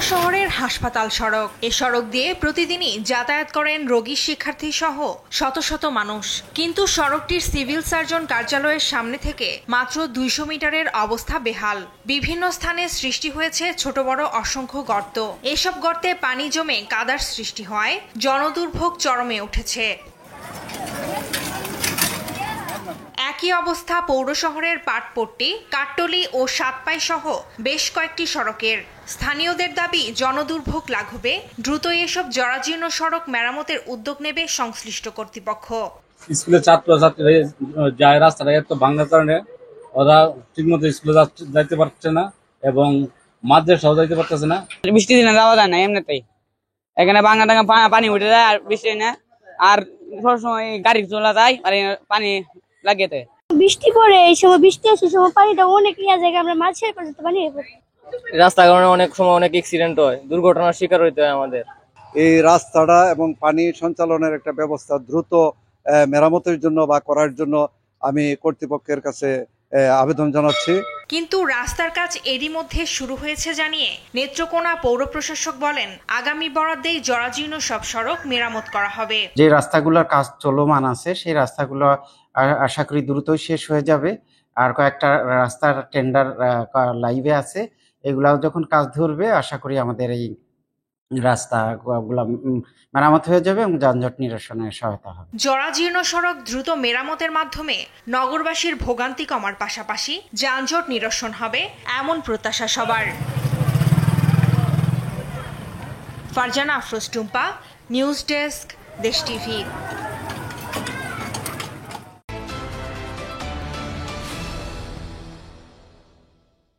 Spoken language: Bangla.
শহরের হাসপাতাল সড়ক। এ সড়ক দিয়ে প্রতিদিনই যাতায়াত করেন রোগী, শিক্ষার্থী সহ শত শত মানুষ। কিন্তু সড়কটির সিভিল সার্জন কার্যালয়ের সামনে থেকে মাত্র 200 মিটারের অবস্থা বেহাল। বিভিন্ন স্থানে সৃষ্টি হয়েছে ছোট বড় অসংখ্য গর্ত। এসব গর্তে পানি জমে কাদার সৃষ্টি হয়, জনদুর্ভোগ চরমে উঠেছে। একই অবস্থা পৌর শহরের পাটপট্টি, কাট্টলী ও সাতপাই সহ বেশ কয়েকটি সড়কের। স্থানীয়দের দাবি, জনদুর্ভোগ লাঘবে দ্রুত এসব জরাজীর্ণ সড়ক মেরামতের উদ্যোগ নেবে সংশ্লিষ্ট কর্তৃপক্ষ। স্কুলে ছাত্রছাত্রীরা যায় রাস্তাটা এত ভাঙার কারণে ওরা ঠিকমতো স্কুলে যাইতে পারছে না এবং মাদ্রাসাও যাইতে পারতেছে না। বৃষ্টির দিনে যাওয়া যায় না এমনিতেই, এখানে ভাঙা টাঙা পানি উঠে যায়, আর বৃষ্টি না আর সবসময় গাড়ি চলা যায় আর পানি লাগিয়ে। বৃষ্টি পড়ে, এই সময় বৃষ্টি আসে, সময় পানিটা অনেক জায়গায় আমরা মাছের পর্যন্ত পানি রাস্তার কারণে অনেক সময় অনেক অ্যাক্সিডেন্ট হয়, দুর্ঘটনার শিকার হইতে হয় আমাদের। এই রাস্তাটা এবং পানি সঞ্চালনের একটা ব্যবস্থা দ্রুত মেরামতের জন্য বা করার জন্য আমি কর্তৃপক্ষের কাছে আবেদন জানাচ্ছি। কিন্তু রাস্তার কাজ এরই মধ্যে শুরু হয়েছে জানিয়ে নেত্রকোনা পৌর প্রশাসক বলেন, আগামী বরাদ্দেই জরাজীর্ণ সব সড়ক মেরামত করা হবে। যে রাস্তাগুলোর কাজ চলমান আছে সেই রাস্তাগুলো আশা করি দ্রুতই শেষ হয়ে যাবে। আর কয়েকটা রাস্তার টেন্ডার লাইভে আছে, এগুলাও যখন কাজ ধরবে আশা করি আমাদের এই রাস্তাগুলো মেরামত হয়ে যাবে এবং যানজট নিরসনে সহায়তা হবে। জরাজীর্ণ সড়ক দ্রুত মেরামতের মাধ্যমে নগরবাসীর ভোগান্তি কমার পাশাপাশি যানজট নিরসন হবে, এমন প্রত্যাশা সবার। ফারজানা আফরোজ টুম্পা, নিউজ ডেস্ক, দেশ টিভি।